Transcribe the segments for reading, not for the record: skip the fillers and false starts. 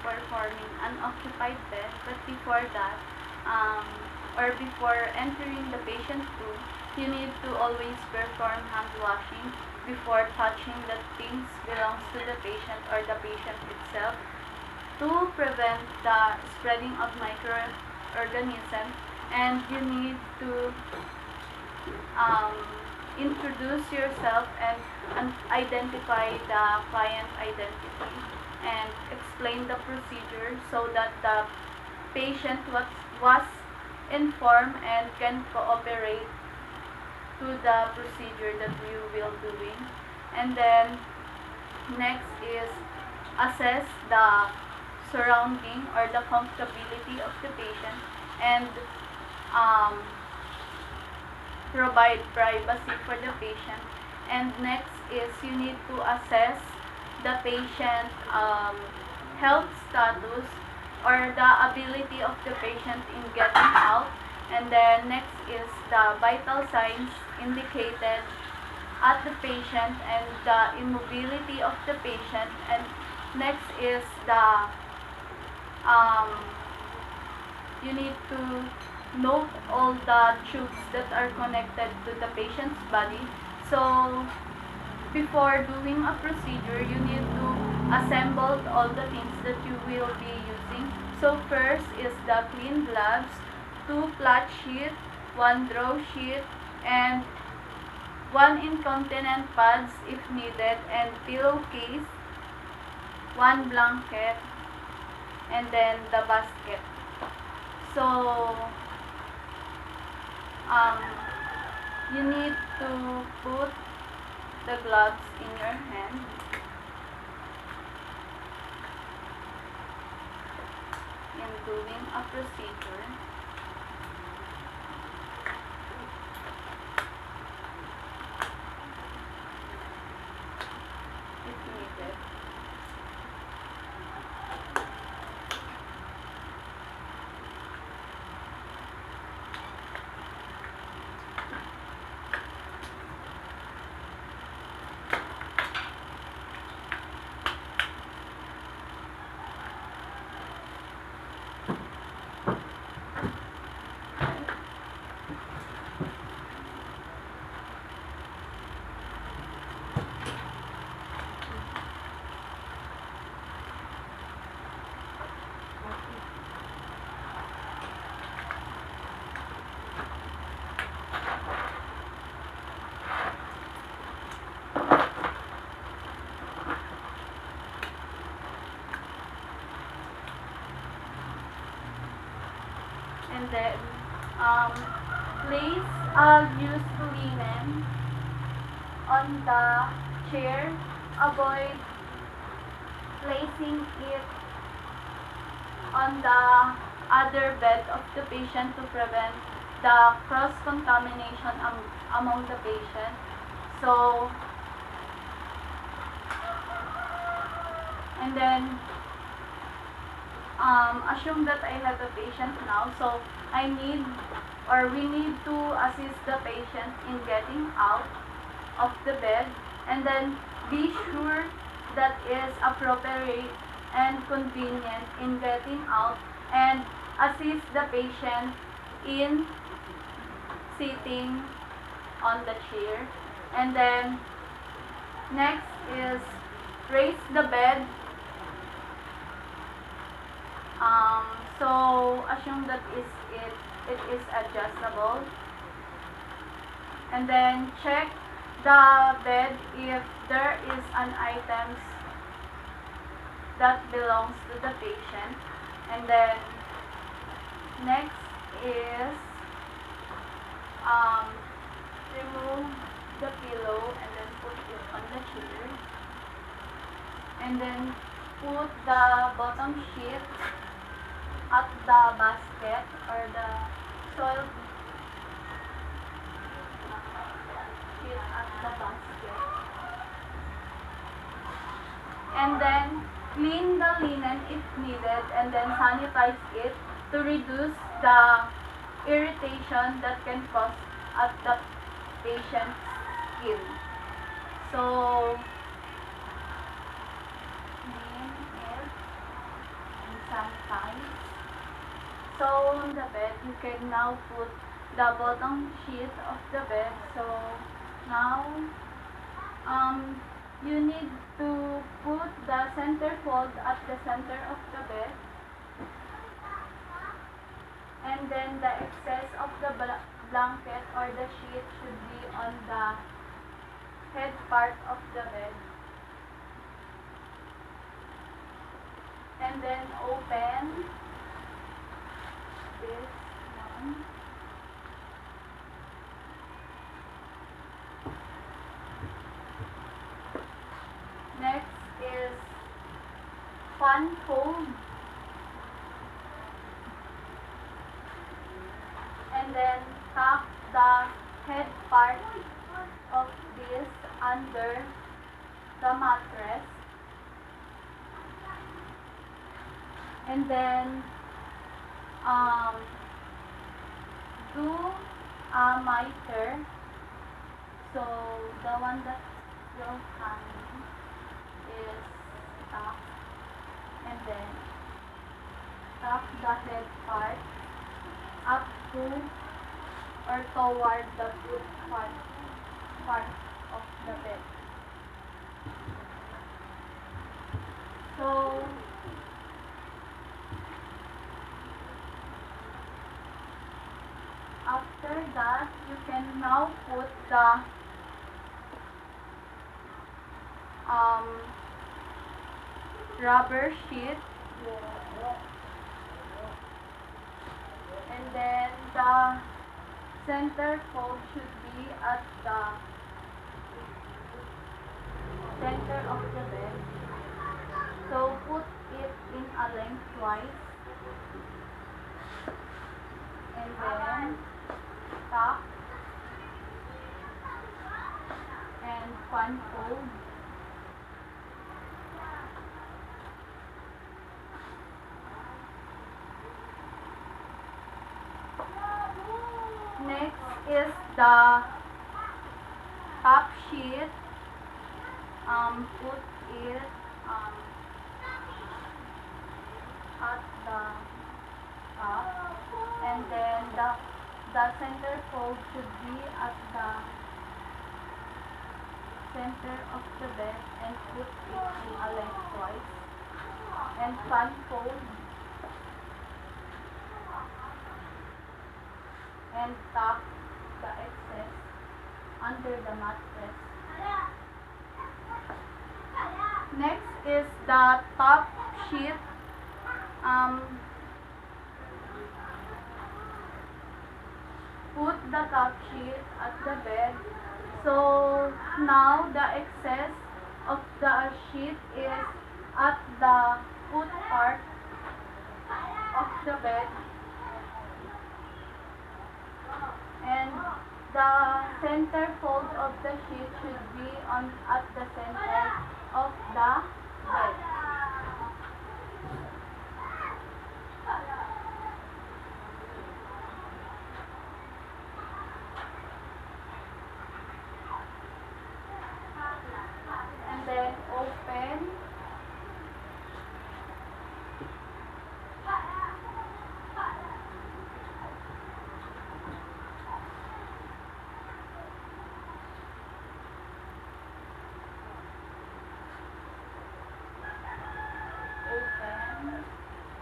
performing unoccupied bed, but before that, um, or before entering the patient room, you need to always perform hand washing before touching the things belongs to the patient or the patient itself to prevent the spreading of microorganisms. And you need to um, introduce yourself and identify the client identity and explain the procedure so that the patient was informed and can cooperate to the procedure that you will doing. And then next is assess the surrounding or the comfortability of the patient and um, provide privacy for the patient. And next is you need to assess the patient health status or the ability of the patient in getting out. And then next is the vital signs indicated at the patient and the immobility of the patient. And next is the you need to note all the tubes that are connected to the patient's body. So before doing a procedure, you need to assemble all the things that you will be using. So first is the clean gloves, 2 flat sheet, 1 draw sheet, and 1 incontinent pads if needed, and pillowcase, 1 blanket, and then the basket. So you need to put the gloves in your hand in doing a procedure. If needed. And then place used linen on the chair. Avoid placing it on the other bed of the patient to prevent the cross-contamination among the patient. So, and then assume that I have a patient now, so we need to assist the patient in getting out of the bed, and then be sure that is appropriate and convenient in getting out, and assist the patient in sitting on the chair. And then next is raise the bed. So assume that it is adjustable, and then check the bed if there is an items that belongs to the patient. And then next is remove the pillow and then put it on the chair, and then put the bottom sheet at the basket or the soil sheet at the basket, and then clean the linen if needed, and then sanitize it to reduce the irritation that can cause at the patient's skin. So sometimes. So on the bed, you can now put the bottom sheet of the bed. So now you need to put the center fold at the center of the bed, and then the excess of the blanket or the sheet should be on the head part of the bed. And then open this one. Next is fan fold. And then tuck the head part of this under the mattress. And then do a miter. So the one that will hang is tuck, and then tuck the head part up to or toward the foot part of the bed. So after that, you can now put the rubber sheet, and then the center fold should be at the center of the bed. So put it in a lengthwise, and then tuck and fan fold. Next is the top sheet. Put it at the top, and then the center fold should be at the center of the bed, and put it in a lengthwise, and fan fold, and tuck the excess under the mattress. Next is the top sheet. Put the top sheet at the bed. So now the excess of the sheet is at the foot part of the bed, and the center fold of the sheet should be at the center of the bed. And then open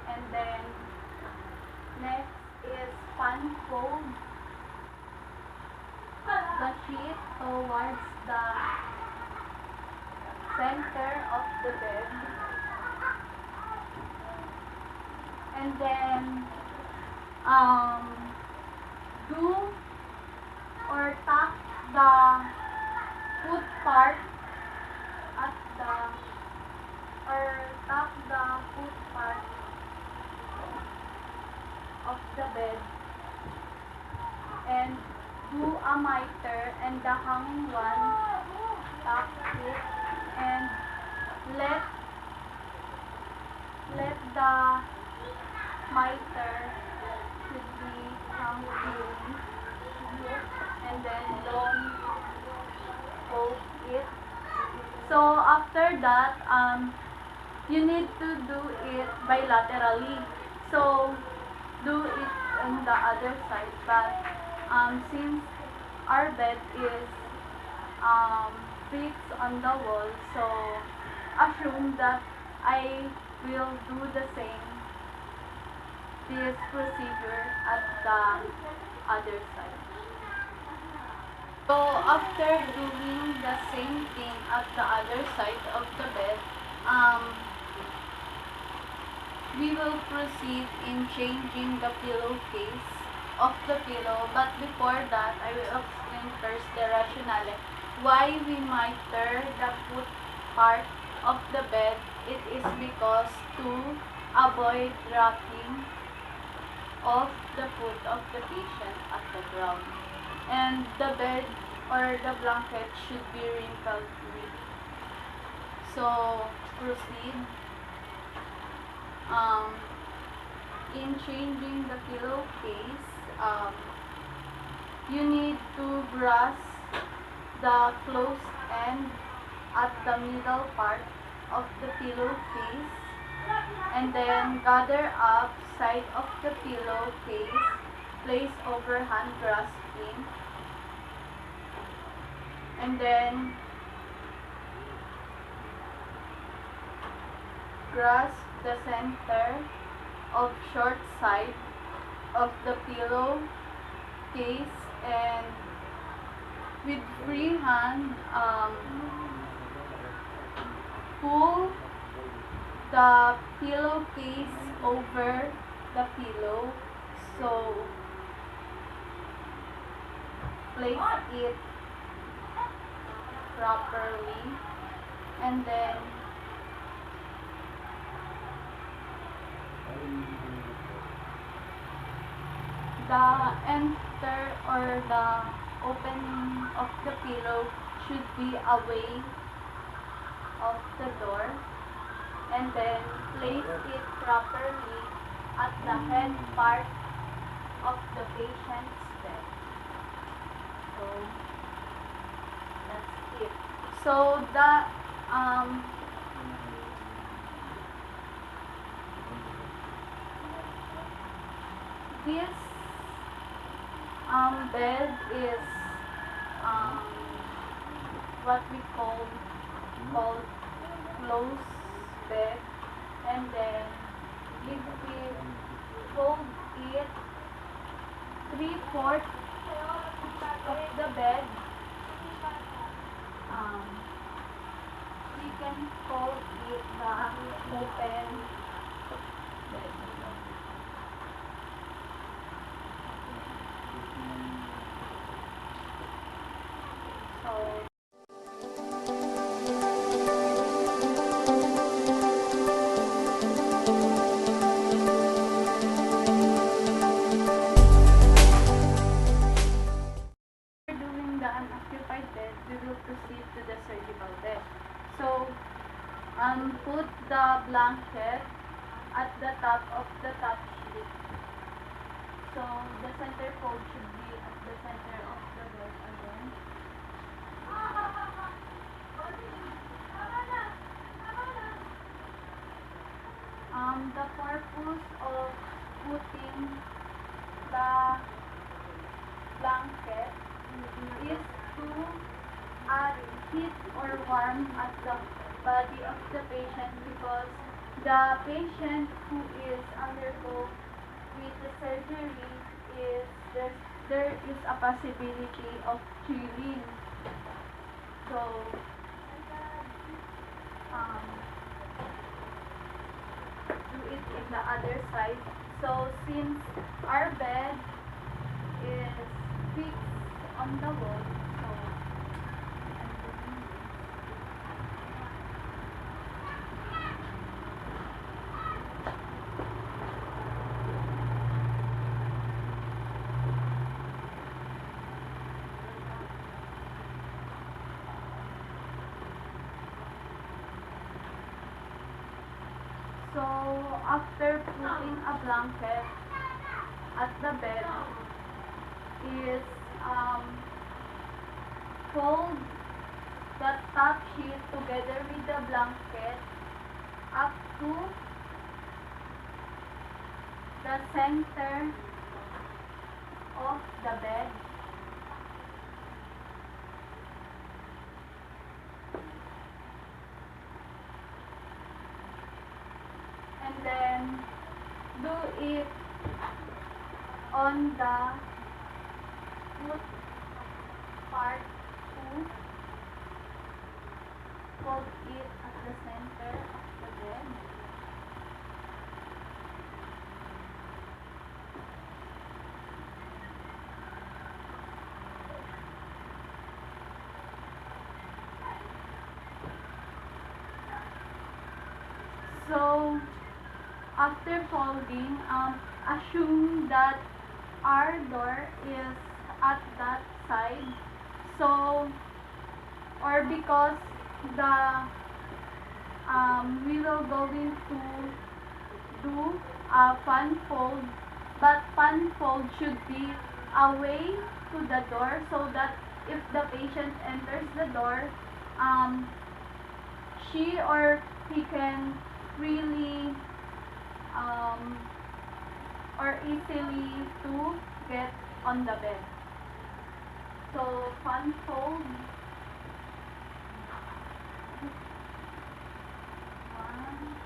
and then next is fan fold the sheet towards the center of the bed, and then do or tuck the foot part at the tuck the foot part of the bed, and do a miter, and the hanging one, tuck it, and let the miter should be hanging, and then don't fold it. So after that, you need to do it bilaterally. So, do it on the other side. But since our bed is um, fixed on the wall, so assume that I will do the same this procedure at the other side. So after doing the same thing at the other side of the bed, um, we will proceed in changing the pillowcase of the pillow. But before that, I will explain first the rationale why we might turn the foot part of the bed. It is because to avoid dropping of the foot of the patient at the ground. And the bed or the blanket should be wrinkled free. So proceed um, in changing the pillowcase. You need to brush the closed end at the middle part of the pillowcase, and then gather up side of the pillowcase, place over hand grasping, and then grasp the center of short side of the pillow case, and with free hand pull the pillowcase over the pillow. So place it properly, and then the enter or the opening of the pillow should be away of the door, and then place it properly at the head part of the patient's bed. So that's it. So the this bed is um, what we call closed bed, and then if we fold it 3/4 of the bed, we can call it the open bed. So doing the unoccupied bed, we will proceed to the surgical bed. So put the blanket at the top of the top sheet. So the center fold should be at the center of the bed again. The purpose of putting the blanket is to add heat or warmth at the body of the patient, because the patient who is undergo with the surgery is there is a possibility of chilling. So do it in the other side. So since our bed is fixed on the wall, so I'm doing this. So after putting a blanket at the bed, is fold the top sheet together with the blanket up to the center of the bed. And then do it on the foot part too. Fold it at the center of the bed. So after folding, assume that our door is at that side. So, or because the we will going to do a fan fold, but fan fold should be away to the door so that if the patient enters the door, she or he can really or easily to get on the bed. So fan fold. One.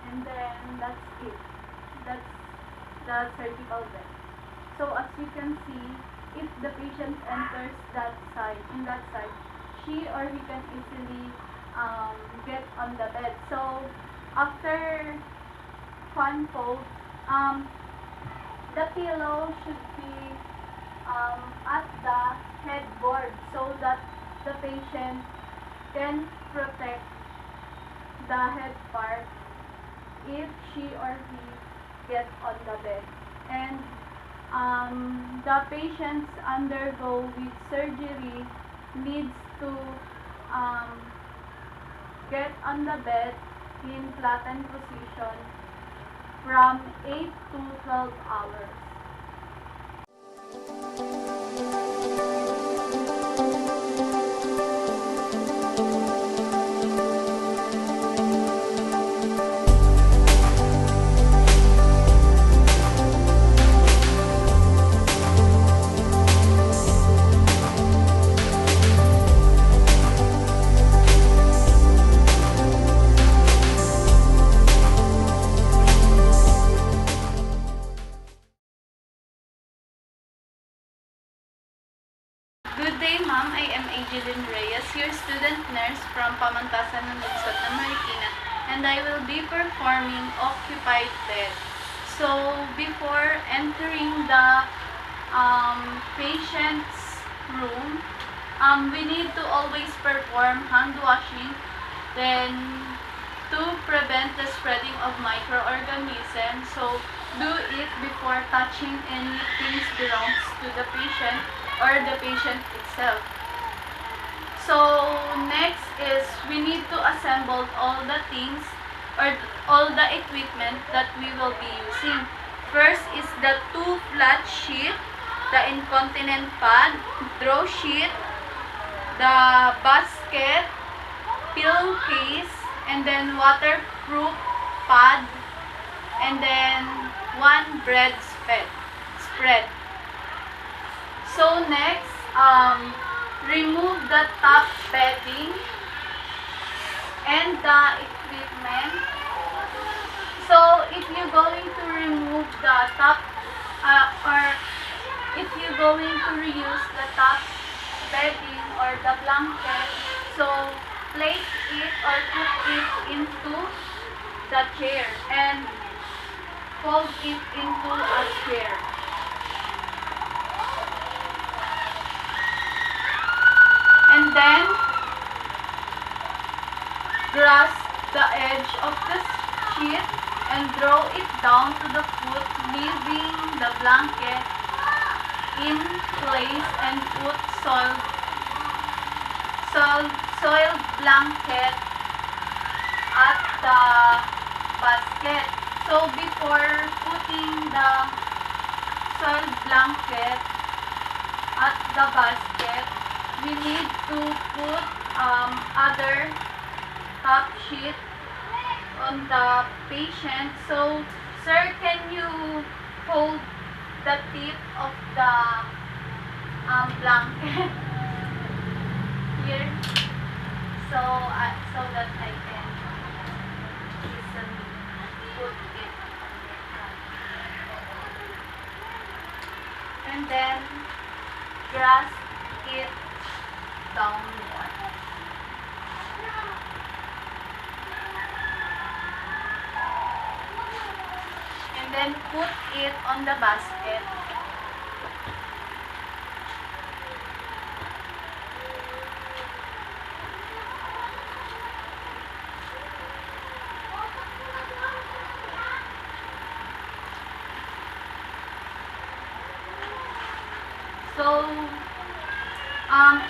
And then that's it. That's the surgical bed. So as you can see, if the patient enters that side, she or he can easily get on the bed. So after fan fold, the pillow should be at the headboard so that the patient can protect the head part if she or he gets on the bed. And the patients undergo with surgery needs to get on the bed in flattened position from 8 to 12 hours. Good day, ma'am. I am Angeline Reyes, your student nurse from Pamantasan ng Lungsod ng Marikina, and I will be performing occupied bed. So, before entering the patient's room, we need to always perform hand washing, then to prevent the spreading of microorganisms. So, do it before touching anything belongs to the patient or the patient itself. So next is we need to assemble all the things or all the equipment that we will be using. First is the 2 flat sheet, the incontinent pad, draw sheet, the basket, pillowcase, and then waterproof pad, and then 1 bread spread. So next, remove the top bedding and the equipment. So if you're going to remove the top or if you're going to reuse the top bedding or the blanket, so place it or put it into the chair and fold it into a chair. And then grasp the edge of the sheet and draw it down to the foot, leaving the blanket in place, and put soiled blanket at the basket. So before putting the soiled blanket at the basket, we need to put other top sheet on the patient. So, sir, can you hold the tip of the blanket here so that I can easily put it on your hand. And then grasp it downward. And then put it on the basket. So,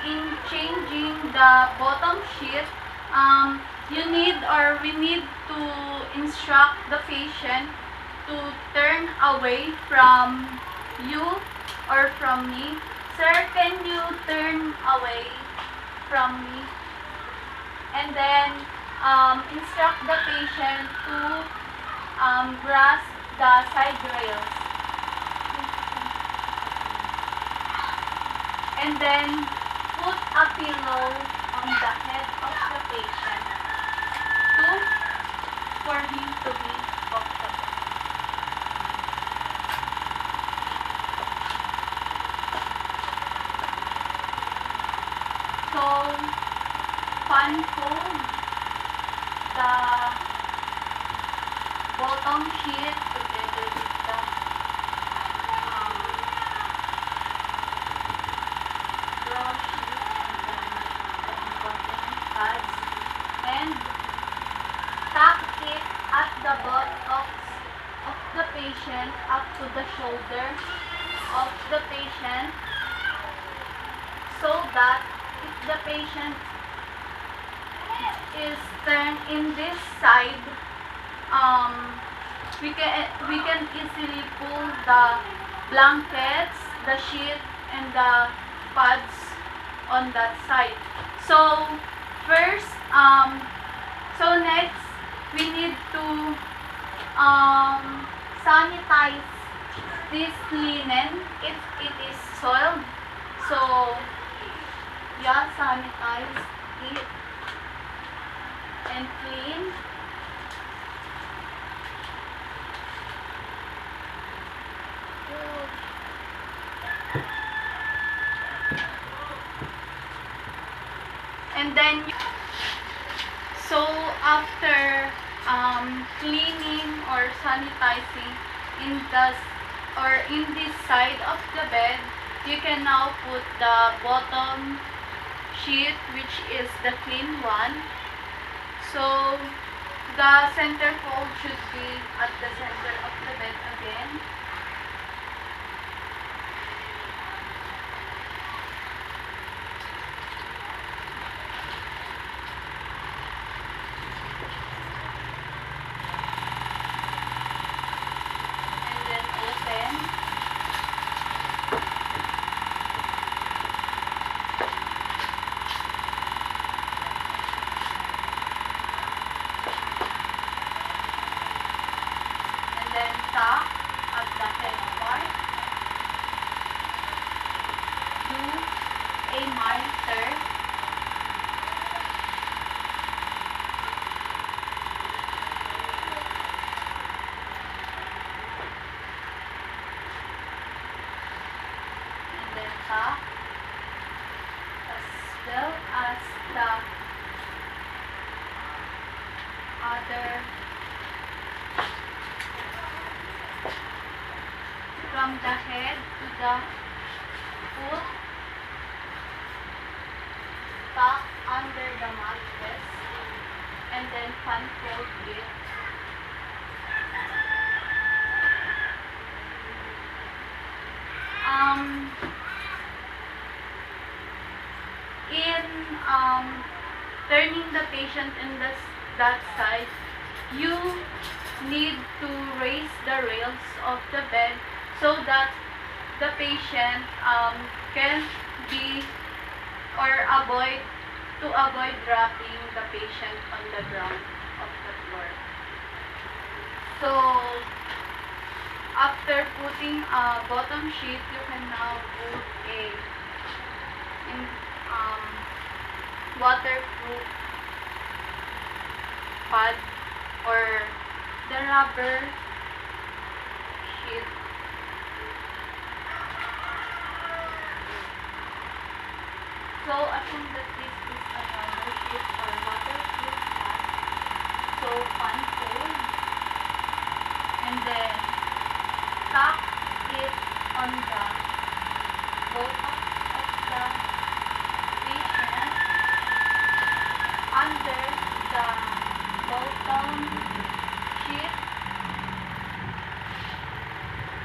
in changing the bottom sheet, we need to instruct the patient to turn away from you or from me. Sir, can you turn away from me? And then instruct the patient to grasp the side rails. And then put a pillow on the head of the patient for him to be comfortable. So, unfold the bottom sheet together with the draw sheet and the important pads, and tuck it at the buttocks of the patient up to the shoulder of the patient, so that if the patient is turned in this side, we can easily pull the blankets, the sheet, and the pads on that side. So first, so next we need to sanitize this linen if it is soiled. So yeah, sanitize it and clean. And then, so after cleaning or sanitizing in this side of the bed, you can now put the bottom sheet, which is the clean one. So the center fold should be at the center of the bed again. And then open. Then tuck at the head part. Do a marker. And then tuck, as well as the other from the head to the foot, tuck under the mattress, and then unfold it. In turning the patient in that side, you need to raise the rails of the bed so that the patient can be or avoid dropping the patient on the ground of the floor. So after putting a bottom sheet, you can now put a waterproof pad or the rubber sheet. So assume that this is a rubber sheet or waterproof pad. So unfold and then tuck it on the bottom of the patient under the bottom sheet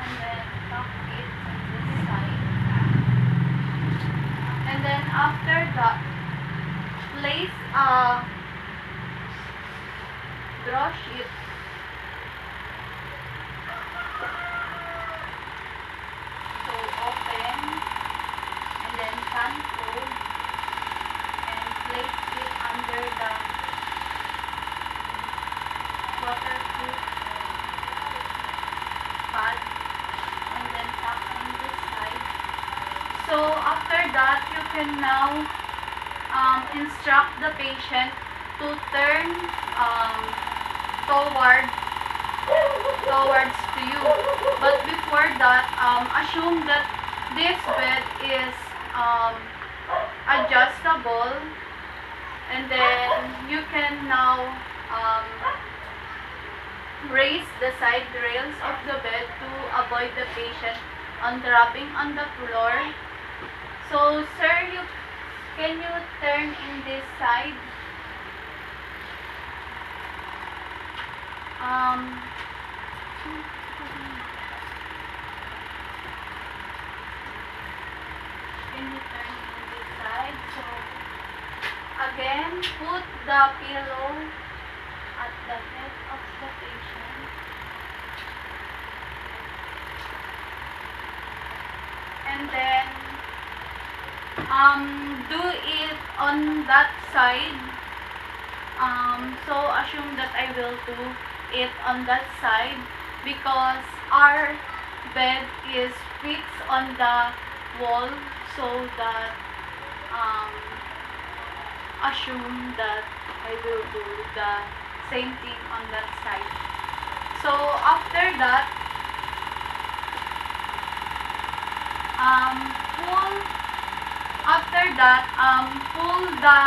and then tuck it on this side. And then after that, place a draw sheet so open and then unfold and place it under the waterproof pad and then tuck on this side. So after that, you can now instruct the patient to turn towards to you. But before that, assume that this bed is adjustable, and then you can now raise the side rails of the bed to avoid the patient on dropping on the floor. So sir, can you turn in this side? Can you turn in this side? So again, put the pillow at the head of the patient. And then do it on that side. So assume that I will do it on that side because our bed is fixed on the wall, so that assume that I will do the same thing on that side. So after that, pull the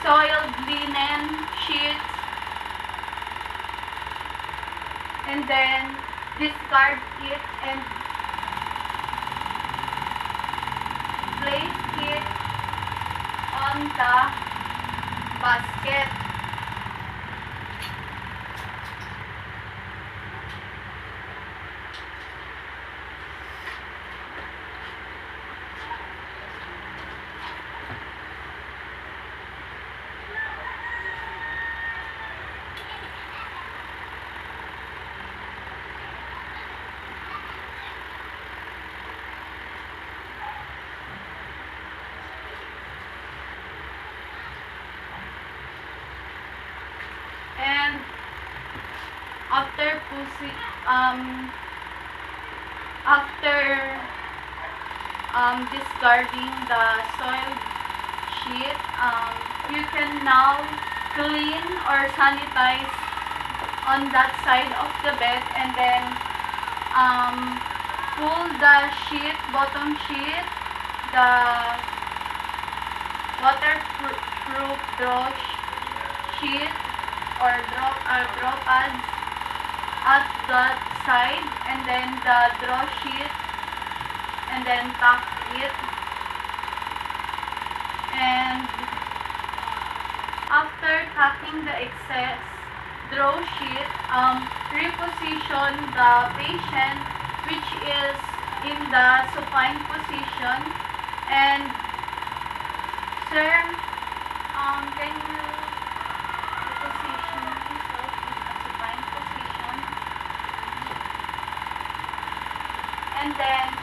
soiled linen sheets and then discard it and place it on the basket. And after discarding the soiled sheet, you can now clean or sanitize on that side of the bed and then pull the sheet, bottom sheet, the waterproof draw sheet or draw pads at that side and then the draw sheet and then tuck it. And after tucking the excess draw sheet, reposition the patient which is in the supine position. And sir, can you reposition yourself in a supine position? And and then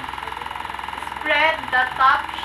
spread the top